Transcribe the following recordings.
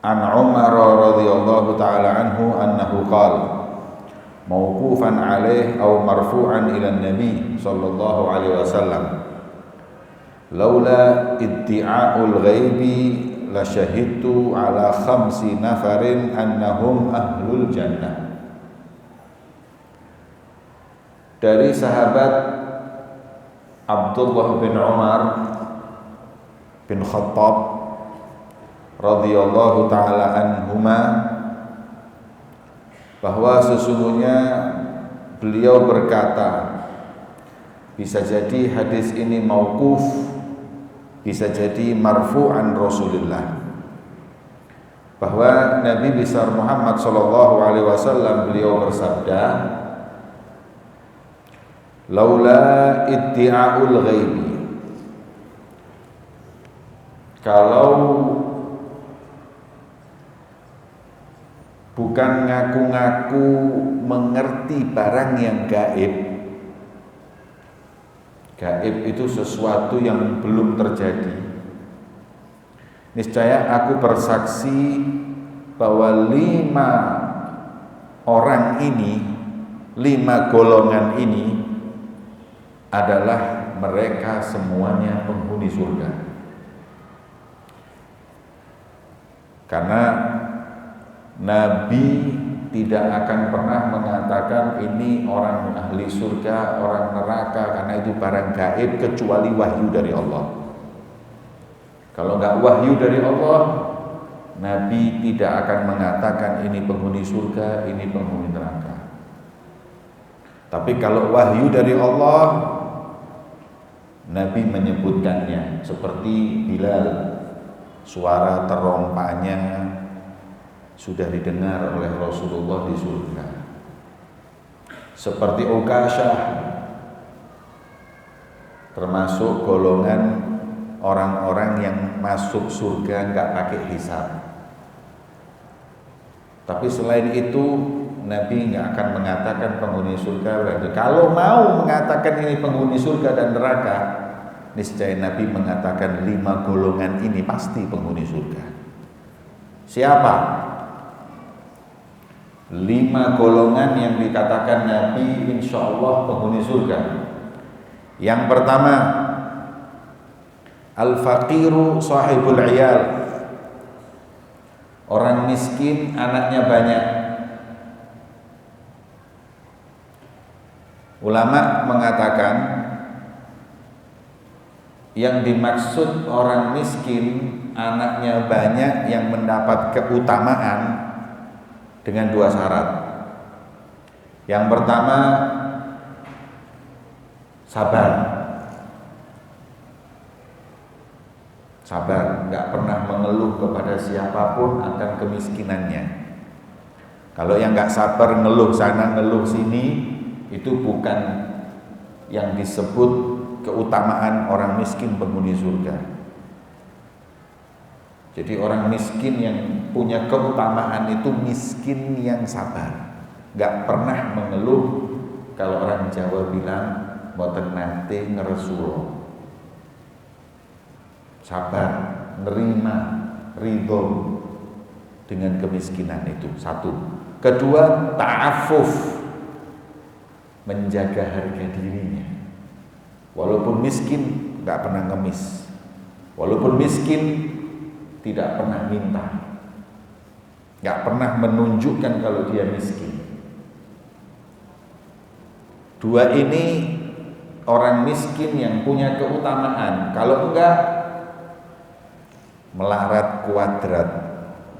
an Umar radhiyallahu ta'ala anhu annahu qala mauqufan alaih aw marfu'an ila nabi sallallahu alaihi wasallam laula iddi'a'ul ghaibi la syahidtu ala khamsi nafarin annahum ahlul jannah. Dari sahabat Abdullah bin Umar bin Khattab radhiyallahu ta'ala anhuma bahwa sesungguhnya beliau berkata, bisa jadi hadis ini mauquf, bisa jadi marfu'an Rasulullah, bahwa Nabi besar Muhammad sallallahu alaihi wasallam beliau bersabda, laula iddi'a'ul ghaibi, kalau bukan ngaku-ngaku mengerti barang yang gaib. Gaib itu sesuatu yang belum terjadi. Niscaya aku bersaksi bahwa 5 orang ini, 5 golongan ini adalah mereka semuanya penghuni surga. Karena Nabi tidak akan pernah mengatakan ini orang ahli surga, orang neraka, karena itu barang gaib, kecuali wahyu dari Allah. Kalau enggak wahyu dari Allah, Nabi tidak akan mengatakan ini penghuni surga, ini penghuni neraka. Tapi kalau wahyu dari Allah, Nabi menyebutkannya, seperti Bilal, suara terompanya sudah didengar oleh Rasulullah di surga. Seperti Ukasyah, termasuk golongan orang-orang yang masuk surga nggak pakai hisab. Tapi selain itu Nabi nggak akan mengatakan penghuni surga. Berarti kalau mau mengatakan ini penghuni surga dan neraka, niscaya Nabi mengatakan 5 golongan ini pasti penghuni surga. Siapa? 5 golongan yang dikatakan Nabi insya Allah penghuni surga. Yang pertama, al-faqiru sahibul iyal, orang miskin anaknya banyak. Ulama mengatakan yang dimaksud orang miskin anaknya banyak yang mendapat keutamaan dengan 2 syarat. Yang pertama, sabar. Sabar, nggak pernah mengeluh kepada siapapun akan kemiskinannya. Kalau yang nggak sabar, ngeluh sana ngeluh sini, itu bukan yang disebut keutamaan orang miskin penghuni surga. Jadi orang miskin yang punya keutamaan itu miskin yang sabar, nggak pernah mengeluh. Kalau orang Jawa bilang mboten nate ngresulo. Sabar, nerima, ridho dengan kemiskinan itu. 1. Kedua, ta'affuf, menjaga harga dirinya. Walaupun miskin nggak pernah ngemis. Walaupun miskin tidak pernah minta, nggak pernah menunjukkan kalau dia miskin. 2 ini orang miskin yang punya keutamaan. Kalau enggak, melarat kuadrat,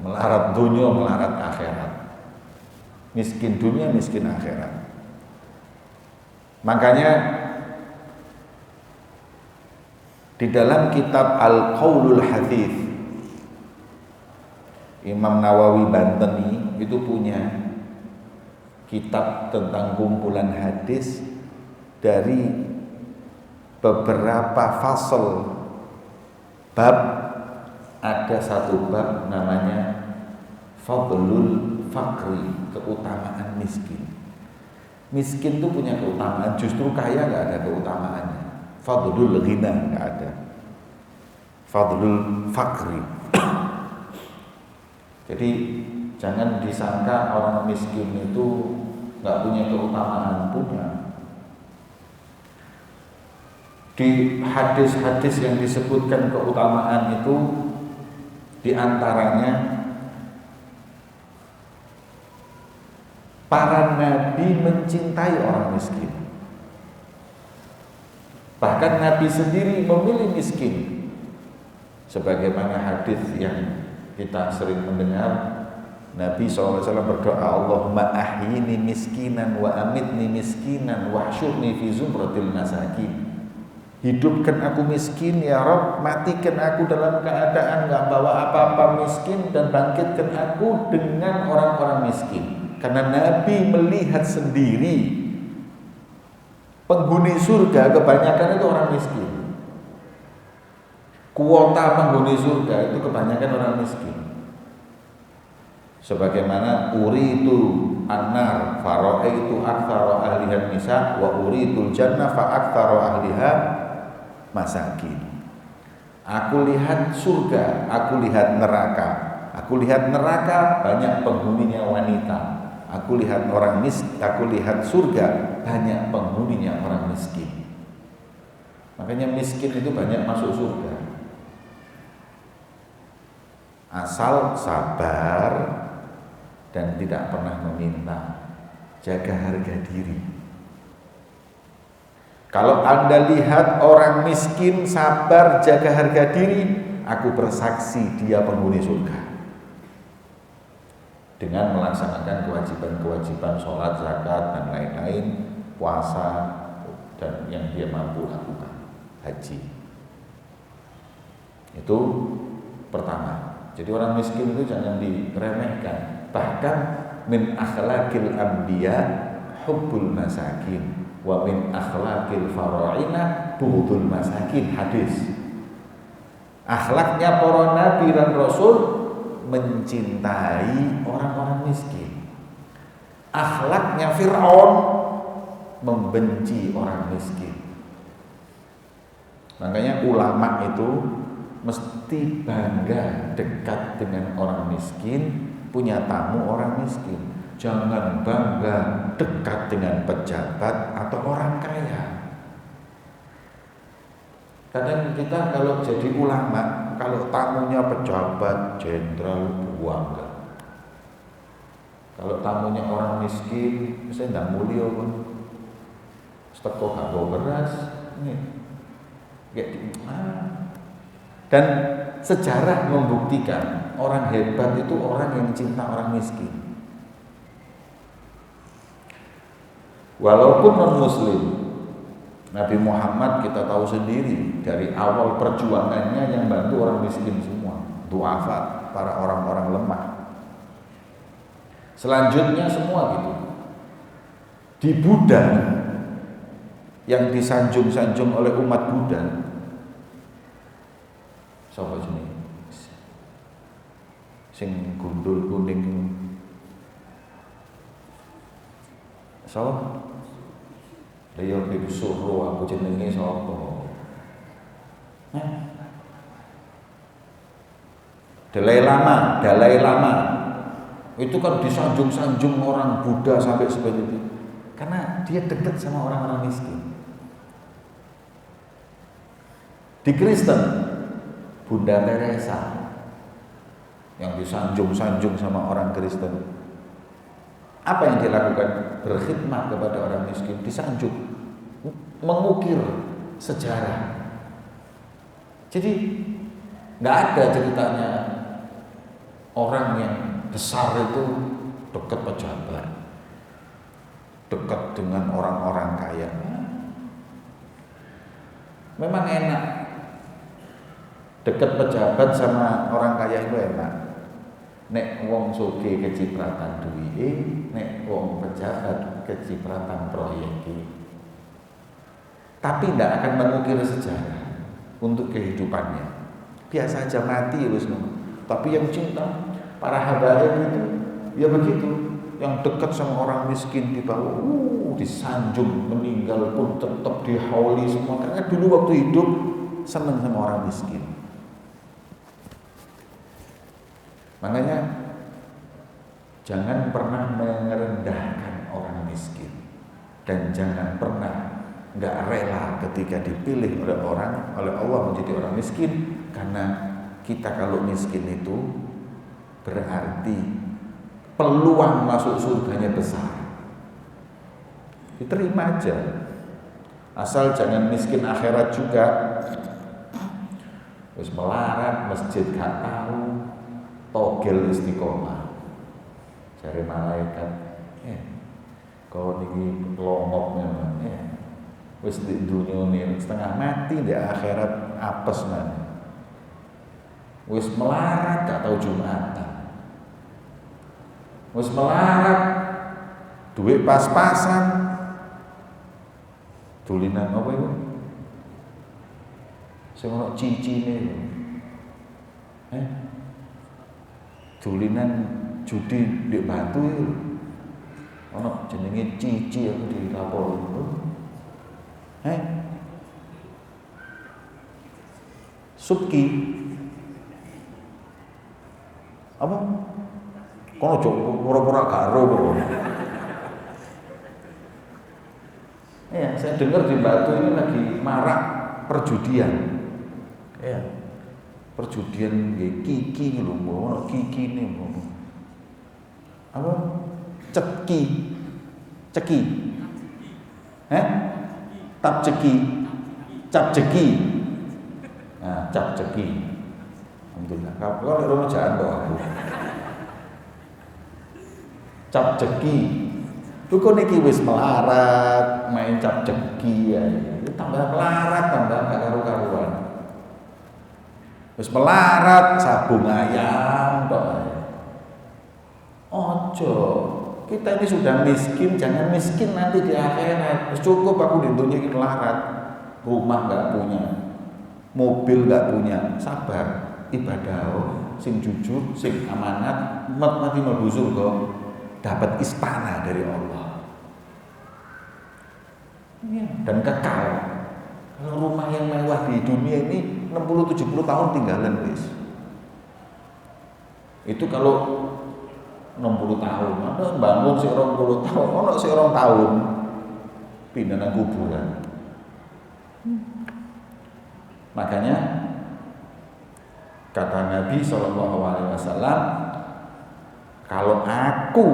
melarat dunia, melarat akhirat. Miskin dunia, miskin akhirat. Makanya di dalam kitab Al-Qaulul Hadits, Imam Nawawi Banteni itu punya kitab tentang kumpulan hadis dari beberapa fasal bab. Ada 1 bab namanya Fadlul Fakri, keutamaan miskin. Miskin itu punya keutamaan, justru kaya nggak ada keutamaannya. Fadlul Ghina nggak ada. Fadlul Fakri. Jadi jangan disangka orang miskin itu nggak punya keutamaan, punya. Di hadis-hadis yang disebutkan keutamaan itu diantaranya para nabi mencintai orang miskin. Bahkan Nabi sendiri memilih miskin. Sebagaimana hadis yang kita sering mendengar, Nabi SAW berdoa, Allahumma ahyini miskinan wa amitni miskinan wahsyurni fi zumratil masakin. Hidupkan aku miskin ya Rabb, matikan aku dalam keadaan gak bawa apa-apa miskin, dan bangkitkan aku dengan orang-orang miskin. Karena Nabi melihat sendiri penghuni surga kebanyakan itu orang miskin. Kuota penghuni surga itu kebanyakan orang miskin. Sebagaimana uridu annar faraitu aktsara ahliha nisa wa uridul jannah fa aktsara ahliha masakin. Aku lihat surga, aku lihat neraka. Aku lihat neraka banyak penghuninya wanita. Aku lihat aku lihat surga banyak penghuninya orang miskin. Makanya miskin itu banyak masuk surga. Asal sabar dan tidak pernah meminta, jaga harga diri. Kalau Anda lihat orang miskin sabar jaga harga diri, aku bersaksi dia penghuni surga. Dengan melaksanakan kewajiban-kewajiban sholat, zakat, dan lain-lain, puasa, dan yang dia mampu lakukan, haji. Itu pertama. Jadi orang miskin itu jangan diremehkan. Bahkan min akhlaqil anbiya hubbul masakin wa min akhlaqil fara'ina bughdul masakin. Hadis. Akhlaknya para nabi dan rasul mencintai orang-orang miskin. Akhlaknya Fir'aun membenci orang miskin. Makanya ulama itu mesti bangga dekat dengan orang miskin, punya tamu orang miskin. Jangan bangga dekat dengan pejabat atau orang kaya. Kadang kita kalau jadi ulama, kalau tamunya pejabat, jenderal, bangga. Kalau tamunya orang miskin, saya tidak mulia pun. Seteko gak bawa beras, dan sejarah membuktikan orang hebat itu orang yang cinta orang miskin. Walaupun non-muslim, Nabi Muhammad kita tahu sendiri dari awal perjuangannya yang bantu orang miskin semua, du'afa, para orang-orang lemah. Selanjutnya semua gitu. Di Buddha yang disanjung-sanjung oleh umat Buddha, sapa jenenge? Sing gundul kuning. Sapa? Dia disuruh aku jenenge sapa? Dalai Lama itu kan disanjung-sanjung orang Buddha sampai seperti itu karena dia dekat sama orang-orang miskin. Di Kristen Bunda Teresa yang disanjung-sanjung sama orang Kristen, apa yang dilakukan? Berkhidmat kepada orang miskin, disanjung, mengukir sejarah. Jadi nggak ada ceritanya orang yang besar itu dekat pejabat, dekat dengan orang-orang kaya. Memang enak dekat pejabat sama orang kaya itu enak. Nek wong sugih kecipratan duwike, nek wong pejabat kecipratan proyeke. Tapi tidak akan mengukir sejarah untuk kehidupannya. Biasa aja mati wis. Tapi yang cinta para habaib itu ya begitu, yang dekat sama orang miskin di bawah, disanjung, meninggal pun tetap dihauli semua karena dulu waktu hidup senang sama orang miskin. Makanya Jangan pernah merendahkan orang miskin, dan jangan pernah nggak rela ketika dipilih oleh Allah menjadi orang miskin, karena kita kalau miskin itu berarti peluang masuk surganya besar. Diterima aja, asal jangan miskin akhirat juga. Terus melarat masjid gak tahu, togel istiqomah. Cari malaikat, kau niki longok memang, wis di dunia ini setengah mati, di akhirat apes man. Wis melarat gak tahu Jumatan, wis melarat duit pas-pasan, tulinan apa itu? Sing ono cicine lho. Tulinan judi di batu itu. Ono jenenge cici aku di kapal itu. Subki. Apa? Kono jok pura-pura karo kok. Saya dengar di Batu ini lagi marak perjudian. Perjudian kiki lho, ono kiki ne. Apa? Ceki. Tap ceki. Cap ceki. Nah, cap ceki. Alhamdulillah. Kalau rumah jangan kok aku. Cap ceki. Lu kok niki wis melarat main cap ceki ya. Tambah melarat, tambah gak karu-karuan. Wis melarat sabung ayam tok. Ojo. Kita ini sudah miskin, jangan miskin nanti di akhirat. Cukup aku di dunia ini melarat. Rumah gak punya, mobil gak punya, sabar. Ibadah sing jujur, sing amanat, mati mlebu surga, dapat istana dari Allah. Dan kekal. Kalau rumah yang mewah di dunia ini 60-70 tahun tinggalan wis. Itu kalau 60 tahun, ada bangun si orang 10 tahun, ono si orang tahun pindah nang kuburan. Makanya kata Nabi SAW, kalau aku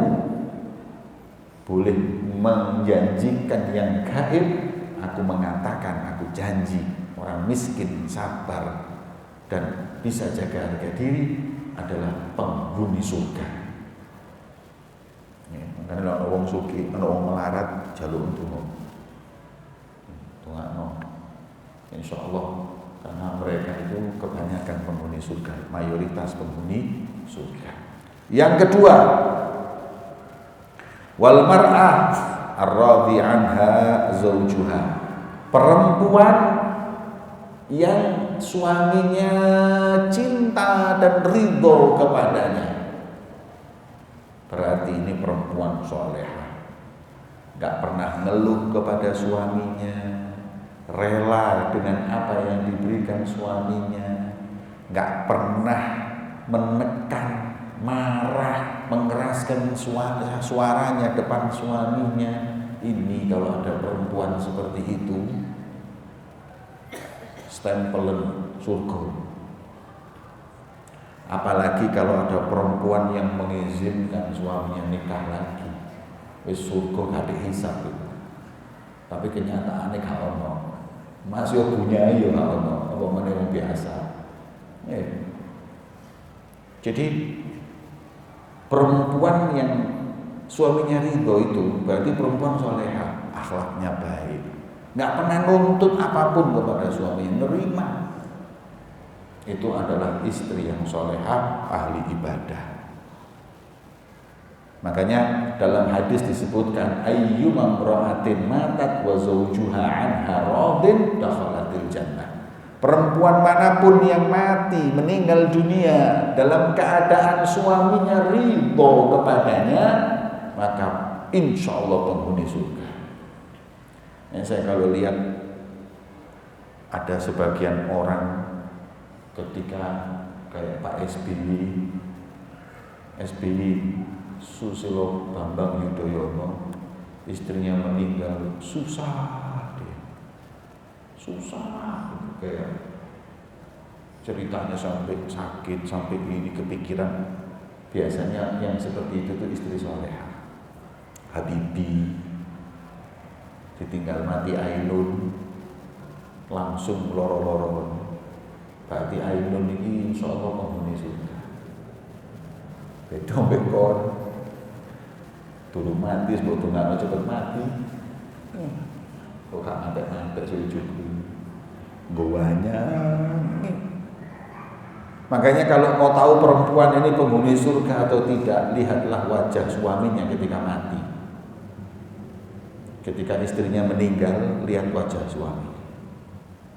boleh menjanjikan yang gaib, aku mengatakan, aku janji orang miskin sabar dan bisa jaga harga diri adalah penghuni surga. Makanya kalau orang suki, kalau orang melarat jalur untuk tungakno. Insya Allah, karena mereka itu kebanyakan penghuni surga, mayoritas penghuni surga. Yang kedua, wal mar'ah ar-radhi anha zawjuha, perempuan yang suaminya cinta dan ridho kepadanya. Berarti ini perempuan solehah, gak pernah ngeluh kepada suaminya, rela dengan apa yang diberikan suaminya, gak pernah menekan, marah, mengeraskan suaranya depan suaminya. Ini kalau ada perempuan seperti itu, stempelan surga. Apalagi kalau ada perempuan yang mengizinkan suaminya nikah lagi, wis surga gak dihisab itu. Tapi kenyataannya gak ono. Masih punya ya gak ono, apa meneh biasa. Jadi perempuan yang suaminya ridho itu berarti perempuan soleha, akhlaknya baik, nggak pernah nuntut apapun kepada suaminya, nerima. Itu adalah istri yang soleha, ahli ibadah. Makanya dalam hadis disebutkan ayyuma imra'atin matat wa zawjuha anha radin dakhalatil jannah. Perempuan manapun yang mati, meninggal dunia dalam keadaan suaminya ridho kepadanya, maka insya Allah penghuni surga. Saya kalau lihat ada sebagian orang ketika kayak Pak SBY Susilo Bambang Yudhoyono, istrinya meninggal, susah dia, susah kayak ceritanya sampai sakit, sampai ini kepikiran. Biasanya yang seperti itu tuh istri soleha. Habibie ditinggal mati Ainun, langsung loro-loro. Berarti Ainun ini insyaallah penghuni surga. Beda bekor. Dulu mati, sebab tunggal cepet mati. Kok gak ngantek-ngantek sujudku. Gowanya. Makanya kalau mau tahu perempuan ini penghuni surga atau tidak, lihatlah wajah suaminya ketika mati. Ketika istrinya meninggal, lihat wajah suami.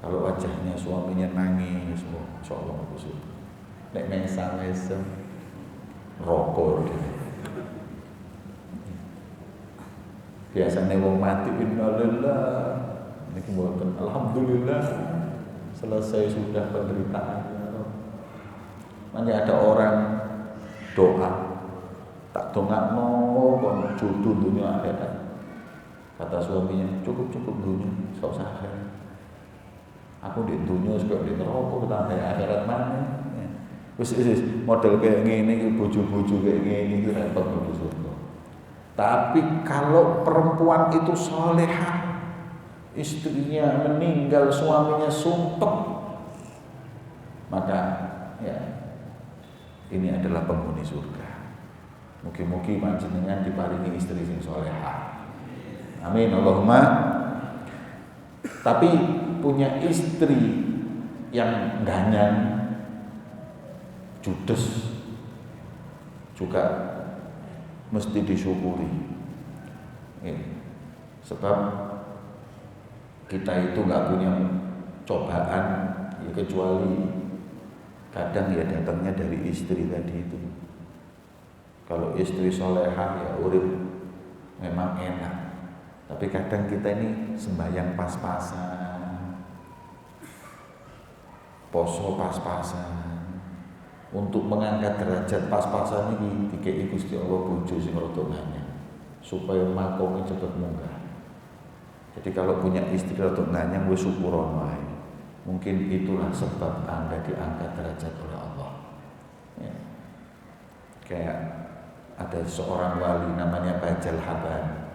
Kalau wajahnya suaminya nangis, insyaallah aku surga. Nek mesam-mesem rokok dia. Biasanya wong mati innalillah, niki mboten alhamdulillah selesai sudah penderitaannya. Nanti ada orang doa tak dongakno kon jodoh dunia akhirat. Kata suaminya, cukup dunia, sok akhirat. Aku di dunia sebab di neraka kita akhirat mana? Wis model kayak ngene iki bojo-bojo kayak ngene iki repot bojo surga. Tapi kalau perempuan itu salehah, istrinya meninggal, suaminya sumpek, maka ya ini adalah penghuni surga. Mugi-mugi panjenengan diparingi istri sing salehah. Amin Allahumma. Tapi punya istri yang ganyang, judes juga mesti disyukuri. Sebab kita itu nggak punya cobaan ya, kecuali kadang ya datangnya dari istri tadi itu. Kalau istri solehah ya urip memang enak. Tapi kadang kita ini sembahyang pas-pasan, poso pas-pasan. Untuk mengangkat derajat pas-pasan ini dikei Gusti Allah bojo sing rada nganyang supaya makomnya cepat munggah. Jadi kalau punya istri rada nganyang wis syukuron wae. Mungkin itulah sebab Anda diangkat derajat oleh Allah. Ya. Kayak ada seorang wali namanya Bajal Haban.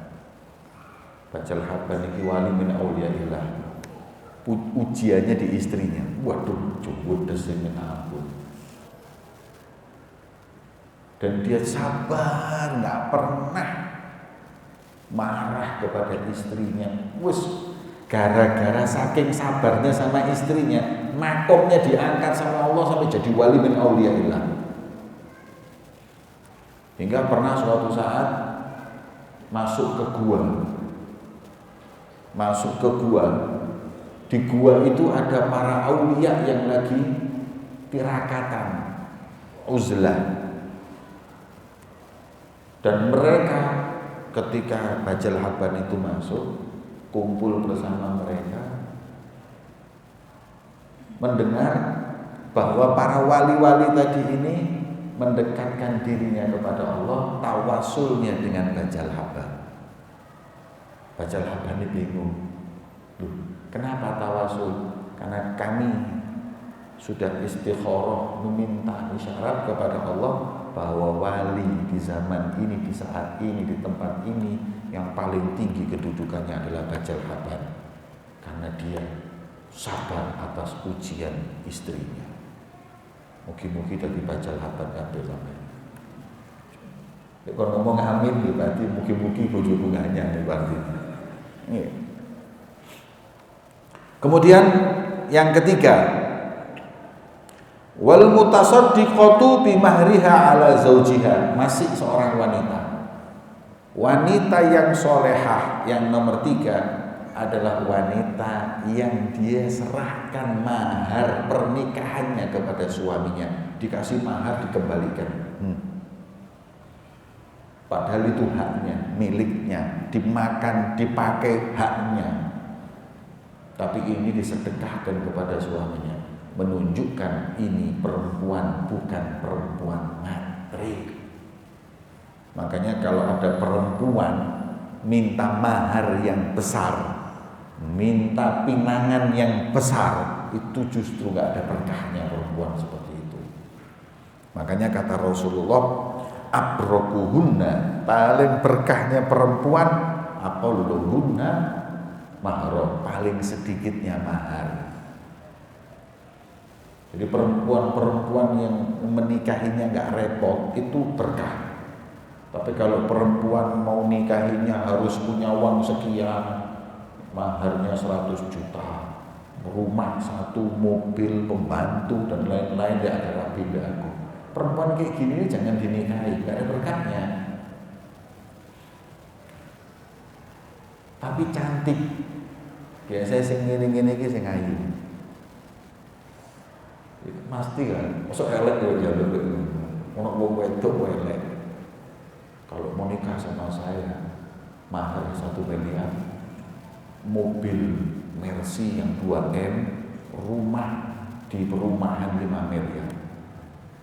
Bajal Haban ini wali min auliyaillah. Ujiannya di istrinya. Waduh, cukup desing ampun. Dan dia sabar, nggak pernah marah kepada istrinya. Wes, gara-gara saking sabarnya sama istrinya, makomnya diangkat sama Allah sampai jadi wali min auliyaillah. Hingga pernah suatu saat masuk ke gua. Di gua itu ada para aulia yang lagi tirakatan, uzlah. Dan mereka ketika Bajal Haban itu masuk, kumpul bersama mereka, mendengar bahwa para wali-wali tadi ini mendekatkan dirinya kepada Allah, tawasulnya dengan Bajal Haban. Bajal Haban ini bingung, kenapa tawasul? Karena kami sudah istikharah meminta isyarat kepada Allah bahwa wali di zaman ini, di saat ini, di tempat ini yang paling tinggi kedudukannya adalah Bajal Haban, karena dia sabar atas ujian istrinya. Mugi-mugi dari Bajal Haban kabeh sampeyan. Nek kon ngomong amin berarti mugi-mugi bojo bunganya berarti. Kemudian yang ketiga, wal mutasaddiqatu bi mahriha ala zaujiha, masih seorang wanita. Wanita yang solehah yang nomor 3 adalah wanita yang dia serahkan mahar pernikahannya kepada suaminya, dikasih mahar dikembalikan. Padahal itu haknya, miliknya, dimakan, dipakai haknya. Tapi ini disedekahkan kepada suaminya, menunjukkan ini perempuan bukan perempuan matre. Makanya kalau ada perempuan minta mahar yang besar, minta pinangan yang besar, itu justru nggak ada berkahnya perempuan seperti itu. Makanya kata Rasulullah, abrokuhunna, paling berkahnya perempuan, aqalluhunna mahar, paling sedikitnya mahar. Jadi perempuan-perempuan yang menikahinya nggak repot itu berkah. Tapi kalau perempuan mau nikahinya harus punya uang sekian, maharnya 100 juta, rumah 1, mobil, pembantu dan lain-lain, tidak ada rapi aku. Perempuan kayak gini jangan dinikahi, gak ada berkahnya. Tapi cantik, biasanya sing ngene-ngene iki sing ayu. Pasti kan, masuk elek ya jalur itu. Ono wong wedok elek. Kalau mau nikah sama saya, mahar 1 miliar, mobil Mercy yang 2M, rumah di perumahan 5 miliar.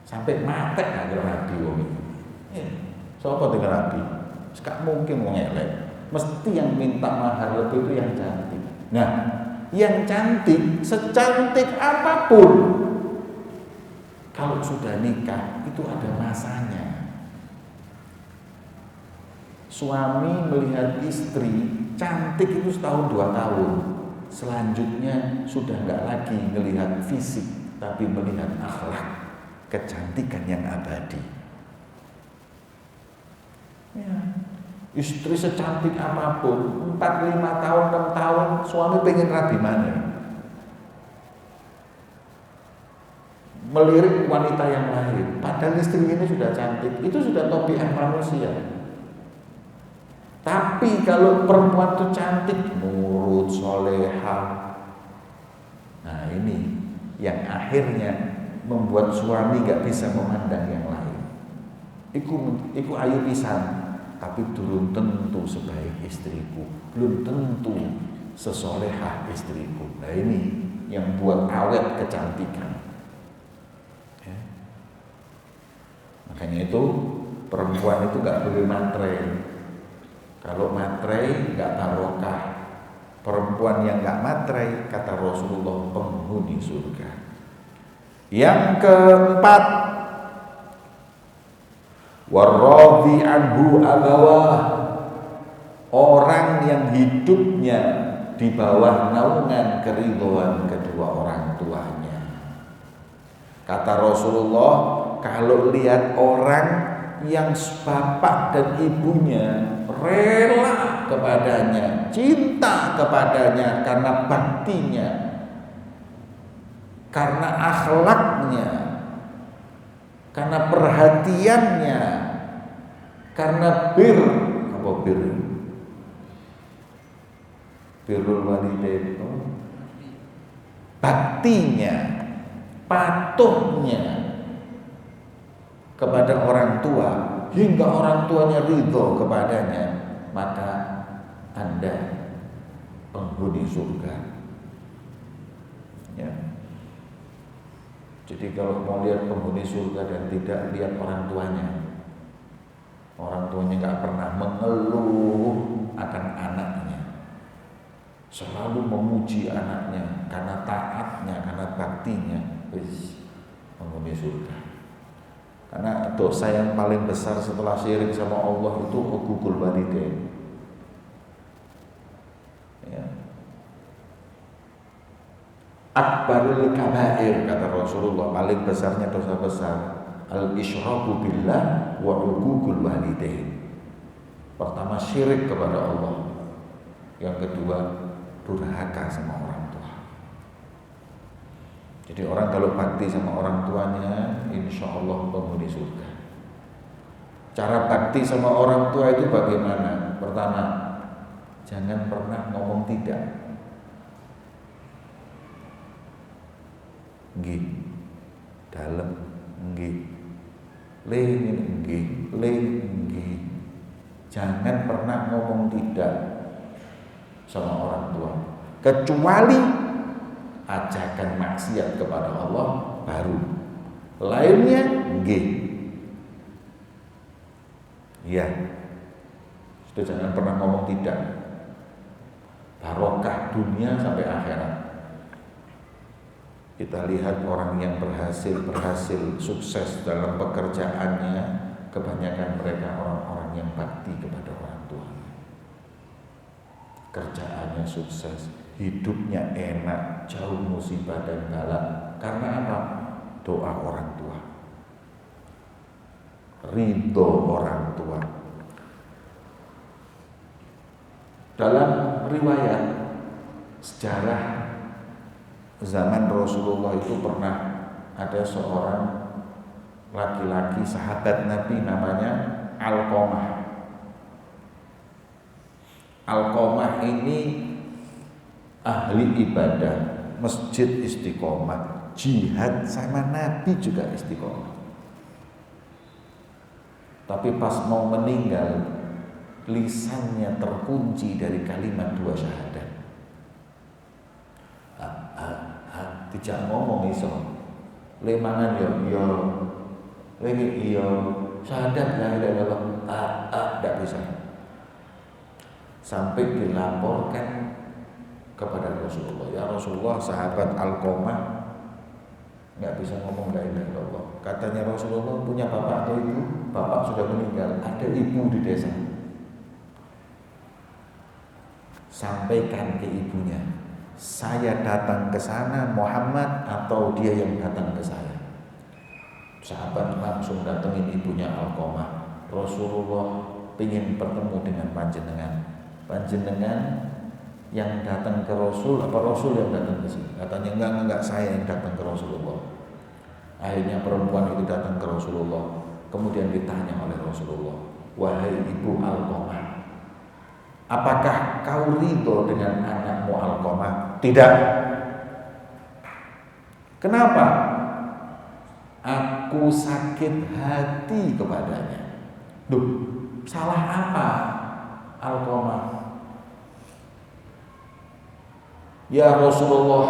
Sampai mati aja rabi wong itu. Siapa dengan rabi? Sekak mungkin wong elek. Mesti yang minta mahar lebih itu yang cantik. Nah, yang cantik secantik apapun, kalau sudah nikah itu ada masanya. Suami melihat istri cantik itu setahun 2 tahun, selanjutnya sudah nggak lagi melihat fisik, tapi melihat akhlak, kecantikan yang abadi. Ya. Istri secantik apapun, 4-5 tahun, 6 tahun, suami pengen rabi mana? Melirik wanita yang lain, padahal istri ini sudah cantik, itu sudah tabiat manusia. Tapi kalau perempuan itu cantik, nurut, soleha, nah ini yang akhirnya membuat suami gak bisa memandang yang lain. Iku ayu pisan, tapi belum tentu sebaik istriku, belum tentu sesolehah istriku. Nah ini yang buat awet kecantikan. Ya. Makanya itu perempuan itu gak boleh matre. Kalau matre nggak barokah. Perempuan yang nggak matre, kata Rasulullah, penghuni surga. Yang keempat, warradhi anhu abawah, orang yang hidupnya di bawah naungan keridhaan kedua orang tuanya. Kata Rasulullah, kalau lihat orang yang bapak dan ibunya rela kepadanya, cinta kepadanya karena baktinya, karena akhlaknya, karena perhatiannya, karena birrul walidain, baktinya, patuhnya kepada orang tua, hingga orang tuanya ridho kepadanya, maka Anda penghuni surga. Ya. Jadi kalau mau lihat penghuni surga dan tidak lihat orang tuanya nggak pernah mengeluh akan anaknya, selalu memuji anaknya karena taatnya, karena baktinya, penghuni surga. Karena dosa yang paling besar setelah syirik sama Allah itu uququl walidain. Ya. Akbarul kabair, kata Rasulullah, paling besarnya dosa besar al-isyraku billah wa uququl walidain. Pertama syirik kepada Allah, yang kedua durhaka sama orang tua. Jadi orang kalau bakti sama orang tuanya, insya Allah penghuni surga. Cara bakti sama orang tua itu bagaimana? Pertama, jangan pernah ngomong tidak. Nggih, dalem, nggih, nggih. Jangan pernah ngomong tidak sama orang tua, kecuali ajakan maksiat kepada Allah baru. Lainnya nggih. Iya. Sudah jangan pernah ngomong tidak. Barokah dunia sampai akhirat. Kita lihat orang yang berhasil, sukses dalam pekerjaannya, kebanyakan mereka orang-orang yang bakti kepada orang tua. Kerjaannya sukses, hidupnya enak, jauh musibah dan bala. Karena apa? Doa orang tua, ridho orang tua. Dalam riwayat sejarah zaman Rasulullah itu pernah ada seorang laki-laki sahabat Nabi namanya Alqamah. Alqamah ini ahli ibadah, masjid istiqomah, jihad sama Nabi juga istiqomah. Tapi pas mau meninggal, lisannya terkunci dari kalimat dua syahadat. Tidak ngomong iso, lemangan yo, lagi yo, syahadat la ilaha illallah, tidak bisa. Sampai dilaporkan kepada Rasulullah, ya Rasulullah, sahabat Alqamah nggak bisa ngomong la ilaha illallah. Katanya Rasulullah, punya bapak atau ibu? Bapak sudah meninggal, ada ibu di desa. Sampaikan ke ibunya, saya datang ke sana Muhammad atau dia yang datang ke saya. Sahabat langsung datengin ibunya Alqamah. Rasulullah ingin bertemu dengan panjenengan. Panjenengan yang datang ke Rasul apa Rasul yang datang ke sini? Katanya enggak, saya yang datang ke Rasulullah. Akhirnya perempuan itu datang ke Rasulullah. Kemudian ditanya oleh Rasulullah, wahai ibu Alqamah, apakah kau ridho dengan anakmu Alqamah? Tidak. Kenapa? Aku sakit hati kepadanya. Duh, salah apa Alqamah? Ya Rasulullah,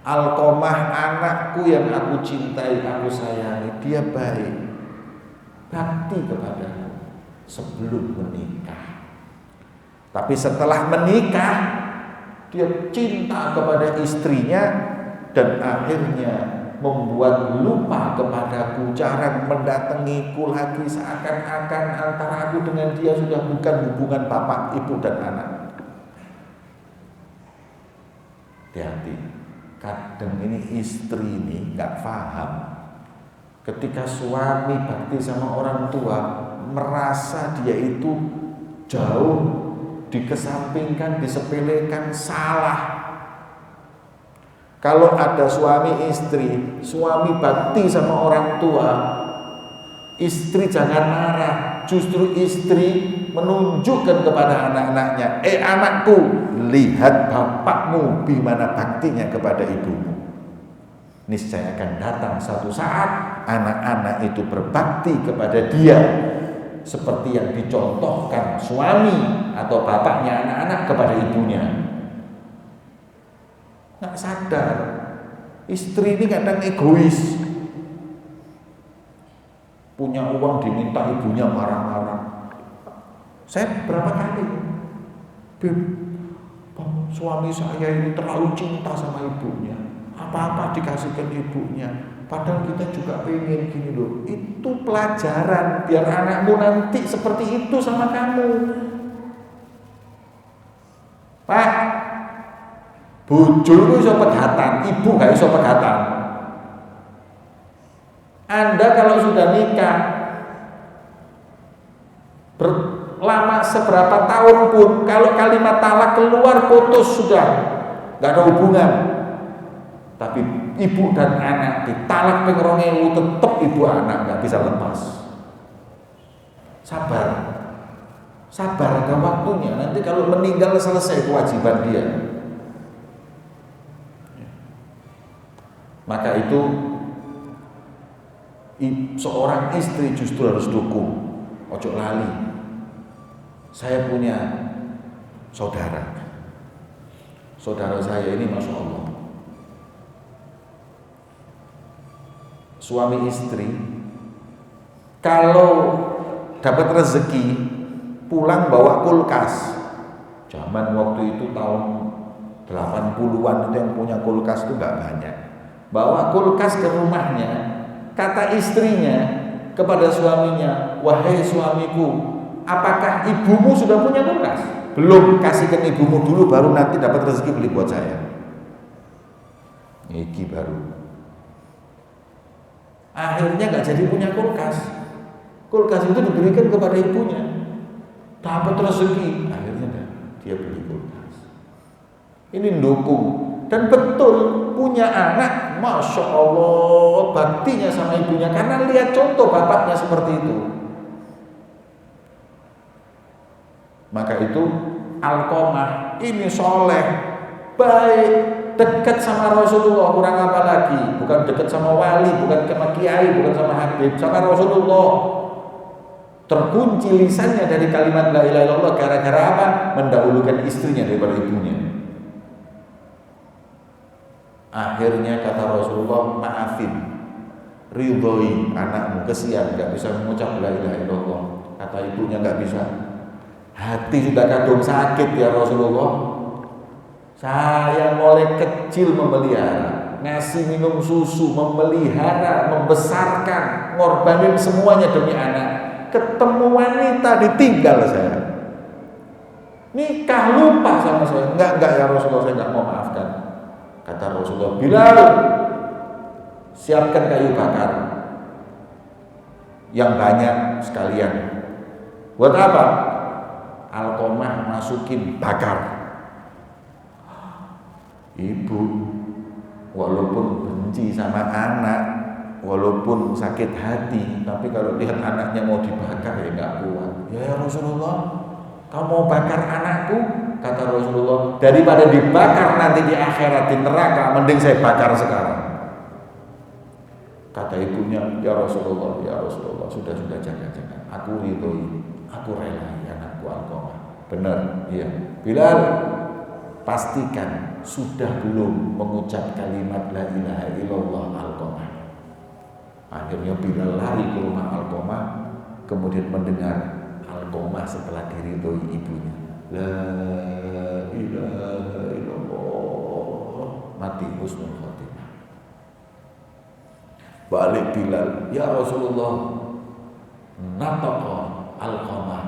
Alqamah anakku yang aku cintai, aku sayangi, dia baik, bakti kepadaku sebelum menikah. Tapi setelah menikah, dia cinta kepada istrinya dan akhirnya membuat lupa kepadaku, jarang mendatangiku lagi, seakan-akan antara aku dengan dia sudah bukan hubungan bapak, ibu dan anak. Hati-hati, kadang ini istri ini nggak paham. Ketika suami bakti sama orang tua, merasa dia itu jauh, dikesampingkan, disepelekan, salah. Kalau ada suami istri, suami bakti sama orang tua, istri jangan marah, justru istri menunjukkan kepada anak-anaknya, anakku, lihat bapakmu bagaimana baktinya kepada ibumu. Niscaya akan datang satu saat anak-anak itu berbakti kepada dia seperti yang dicontohkan suami atau bapaknya anak-anak kepada ibunya. Nggak sadar, istri ini kadang egois, punya uang diminta ibunya marah-marah. Saya berapa kali, Beb, suami saya ini terlalu cinta sama ibunya, apa-apa dikasihkan ibunya, padahal kita juga pengen gini loh. Itu pelajaran biar anakmu nanti seperti itu sama kamu. Pak, bojo itu iso pegatan, ibu gak iso pegatan. Anda kalau sudah nikah lama seberapa tahun pun, kalau kalimat talak keluar, putus, sudah gak ada hubungan. Tapi ibu dan anak ditalak pengerongewu, tetap ibu anak gak bisa lepas. Sabar, ada waktunya. Nanti kalau meninggal selesai kewajiban dia. Maka itu seorang istri justru harus dukung. Ojo lali. Saya punya saudara saya ini Masya Allah, suami istri kalau dapat rezeki pulang bawa kulkas. Zaman waktu itu tahun 80-an itu yang punya kulkas itu nggak banyak. Bawa kulkas ke rumahnya, kata istrinya kepada suaminya, wahai suamiku, apakah ibumu sudah punya kulkas? Belum, kasihkan ibumu dulu baru nanti dapat rezeki beli buat saya. Iki baru. Akhirnya nggak jadi punya kulkas. Kulkas itu diberikan kepada ibunya. Dapat rezeki. Akhirnya dia beli kulkas. Ini mendukung. Dan betul punya anak, Masya Allah, baktinya sama ibunya. Karena lihat contoh bapaknya seperti itu. Maka itu Alqamah ini soleh, baik, dekat sama Rasulullah, kurang apa lagi? Bukan dekat sama wali, bukan sama kiai, bukan sama habib, sama Rasulullah. Terkunci lisannya dari kalimat la ilaha illallah gara-gara apa? Mendahulukan istrinya daripada ibunya. Akhirnya kata Rasulullah, maafin, ridhoi anakmu, kesian nggak bisa mengucap la ilaha illallah. Kata ibunya nggak bisa. Hati sudah kadung sakit ya Rasulullah. Saya mulai kecil memelihara, ngasih minum susu, memelihara, membesarkan, ngorbanin semuanya demi anak. Ketemu wanita ditinggal saya. Nikah lupa sama saya. Enggak ya Rasulullah, saya enggak mau maafkan. Kata Rasulullah, Bilal, siapkan kayu bakar yang banyak sekalian. Buat apa? Alqamah masukin bakar. Ibu walaupun benci sama anak, walaupun sakit hati, tapi kalau lihat anaknya mau dibakar ya nggak kuat. Ya Rasulullah, kamu mau bakar anakku? Kata Rasulullah, daripada dibakar nanti di akhirat di neraka, mending saya bakar sekarang. Kata ibunya, ya Rasulullah, sudah jangan. Aku ridhoi, aku rela anakku Alqamah. Benar, iya. Bilal, pastikan sudah belum mengucap kalimat la ilaha illallah Alqamah. Akhirnya Bilal lari ke rumah Alqamah, kemudian mendengar Alqamah setelah diridhoi ibunya, la ilaha illallah, mati husnul khotimah. Balik Bilal, ya Rasulullah, nataqa Alqamah,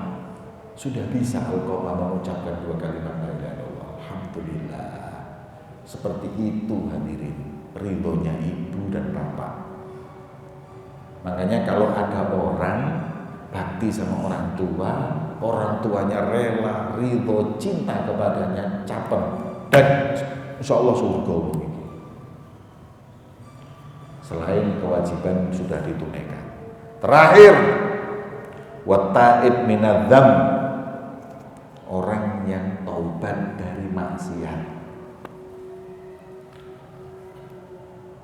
sudah bisa Alqamah mengucapkan dua kalimat la ilaha illallah. Alhamdulillah. Seperti itu hadirin, ridhonya ibu dan bapak. Makanya kalau ada orang bakti sama orang tuanya rela, ridho, cinta kepadanya, capen, dan insya Allah surga begitu. Selain kewajiban sudah ditunaikan. Terakhir, wattaib minadzam, orang yang taubat dari maksiat.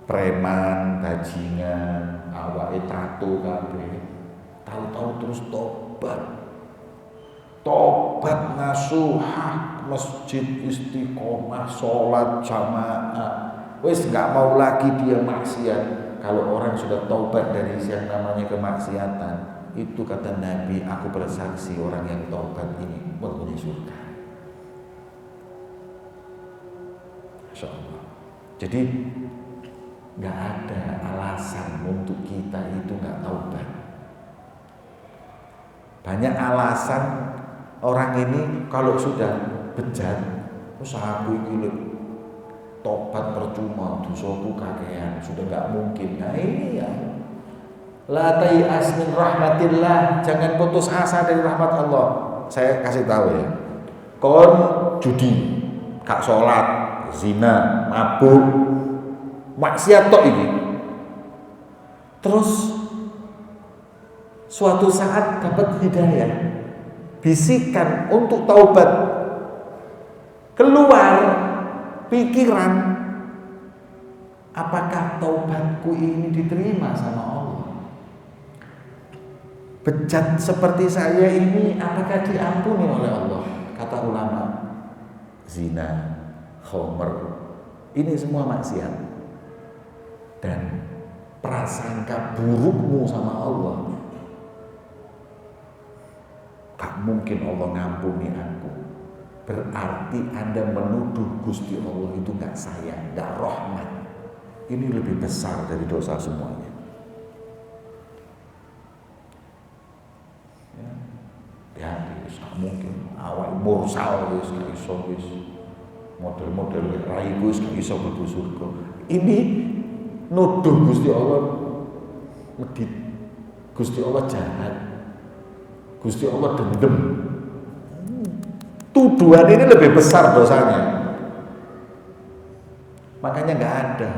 Preman, bajingan, awake tato kabeh, tahu-tahu terus tobat nasuhah, masjid istiqomah, sholat jamaah, wis nggak mau lagi dia maksiat. Kalau orang sudah taubat dari yang namanya kemaksiatan, itu kata Nabi, aku bersaksi orang yang taubat ini menghuni surga. Masya Allah. Jadi nggak ada alasan untuk kita itu nggak taubat. Banyak alasan orang ini kalau sudah bejat, aku ini tobat percuma, dosaku kakean, sudah nggak mungkin. Nah ini ya, la tai'as min rahmatillah, jangan putus asa dari rahmat Allah. Saya kasih tahu ya, kon judi, gak sholat, zina, mabuk, maksiat tok ini. Terus suatu saat dapat hidayah, bisikan untuk taubat, keluar pikiran, apakah taubatku ini diterima sama Allah? Bejat seperti saya ini apakah diampuni oleh Allah? Kata ulama, zina, khomer, ini semua maksiat. Dan prasangka burukmu sama Allah mungkin Allah ngampuni aku. Berarti Anda menuduh Gusti Allah itu nggak sayang, nggak rahmat. Ini lebih besar dari dosa semuanya. Ya, nggak mungkin. Awal mursal wis nggak iso wis. Model-model rai wis nggak iso mlebu surga. Ini nuduh Gusti Allah medit. Gusti Allah jahat. Gusti Allah dendam. Tuduhan ini lebih besar dosanya. Makanya nggak ada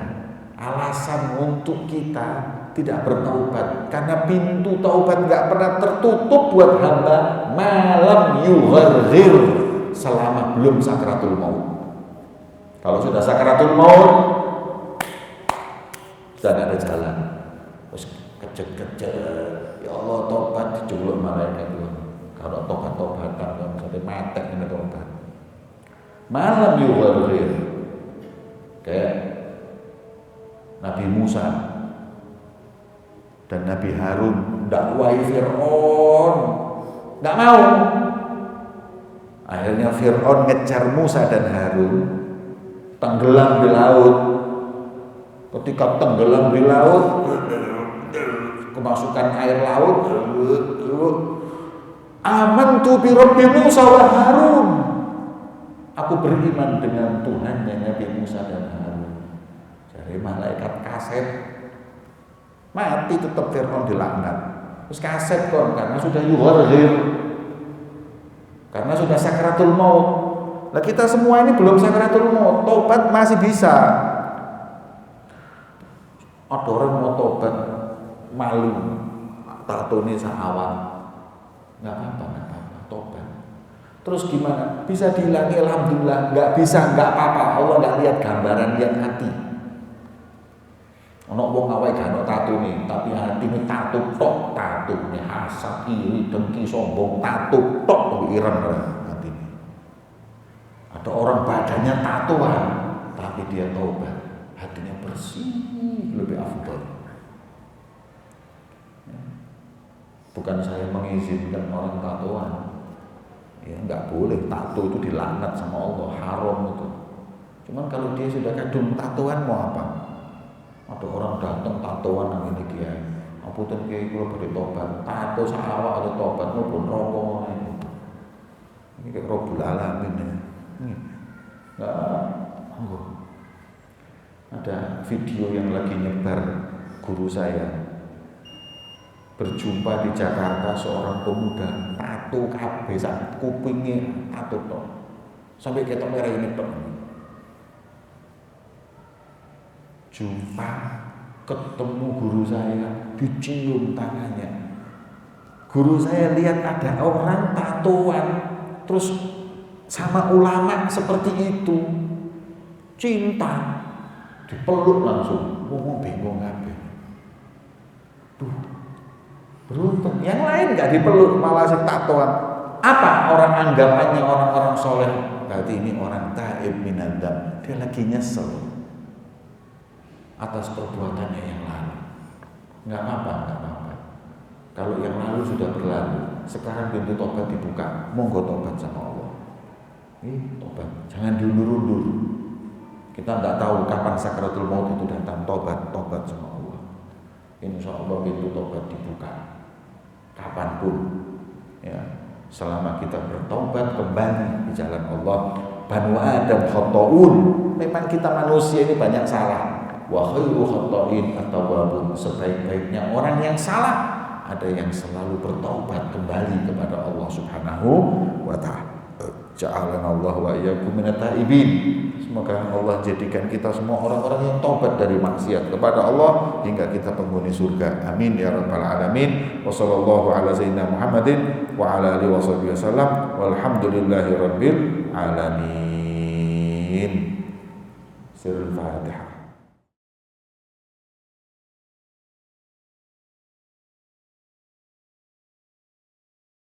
alasan untuk kita tidak bertaubat, karena pintu taubat nggak pernah tertutup buat hamba malam yugharghir, selama belum sakaratul maut. Kalau sudah sakaratul maut sudah nggak ada jalan, terus kejar-kejar, ya Allah tobat, dijuluk malaikat itu. Kalau tobat-tobatan kan sampai mati ini tobat. Malam yugharghir, kayak Nabi Musa dan Nabi Harun dakwai Fir'aun, nggak mau. Akhirnya Fir'aun ngejar Musa dan Harun, tenggelam di laut. Ketika tenggelam di laut, kemasukan air laut, amantu bi Rabbi Musa wa Harun. Aku beriman dengan Tuhannya Nabi Musa dan Harun. Dari malaikat kaset, mati tetap Fir'aun dilaknat. Terus kaset kon karena sudah yugharghir, karena sudah sakaratul maut. Nah kita semua ini belum sakaratul maut, tobat masih bisa. Ada orang mau tobat malu, tatone saawak, nggak apa-apa, tobat. Terus gimana? Bisa dihilangi, alhamdulillah. Nggak bisa, nggak apa-apa. Allah nggak lihat gambaran, lihat hati. Ono wong awake gak ono tato nih, tapi hatine tato tok, tatune hasad, iri, dengki, sombong, tato tok ireng hatine. Ada orang badannya tatoan, tapi dia taubat, hatinya bersih, lebih afdal. Bukan saya mengizinkan orang tatoan, ya nggak boleh, tato itu dilaknat sama Allah, haram itu. Cuman kalau dia sudah kadung tatoan mau apa? Ada orang datang tatoan nang ini kiai. Apunten kiai kula badhe tobat. Tato saawak atau tobat maupun rokok ini. Ini kayak Rabbul Alamin ya. Ada video yang lagi nyebar guru saya. Berjumpa di Jakarta seorang pemuda tato kabeh sak kupinge tato tok. Sampai ketok merah ini tok. Jumpa, ketemu guru saya, dicium tangannya. Guru saya lihat ada orang tatoan, terus sama ulama seperti itu, cinta, dipeluk langsung. Mau bingung kabeh. Duh, beruntung. Yang lain nggak dipeluk, malah si tatoan. Apa orang anggapannya orang-orang soleh? Berarti ini orang taib minadam. Dia lagi nyesel atas perbuatannya yang lalu. Nggak apa-apa. Kalau yang lalu sudah berlalu, sekarang pintu tobat dibuka. Monggo tobat sama Allah. Tobat, jangan diundur-undur. Kita nggak tahu kapan sakaratul maut itu datang. Tobat sama Allah. Insya Allah pintu tobat dibuka kapanpun. Ya, selama kita bertobat kembali di jalan Allah. Banu Adam khotoun. Memang kita manusia ini banyak salah. Wa khairu khata'in at-tawwabun, sebaik-baiknya orang yang salah ada yang selalu bertaubat kembali kepada Allah Subhanahu wa taala. Ja'alana Allah wa iyyakum minat taibin. Semoga Allah jadikan kita semua orang-orang yang taubat dari maksiat kepada Allah hingga kita penghuni surga. Amin ya rabbal alamin. Wa sallallahu ala sayyidina Muhammadin wa ala alihi wasallam. Walhamdulillahi rabbil alamin. Sirul Fatihah.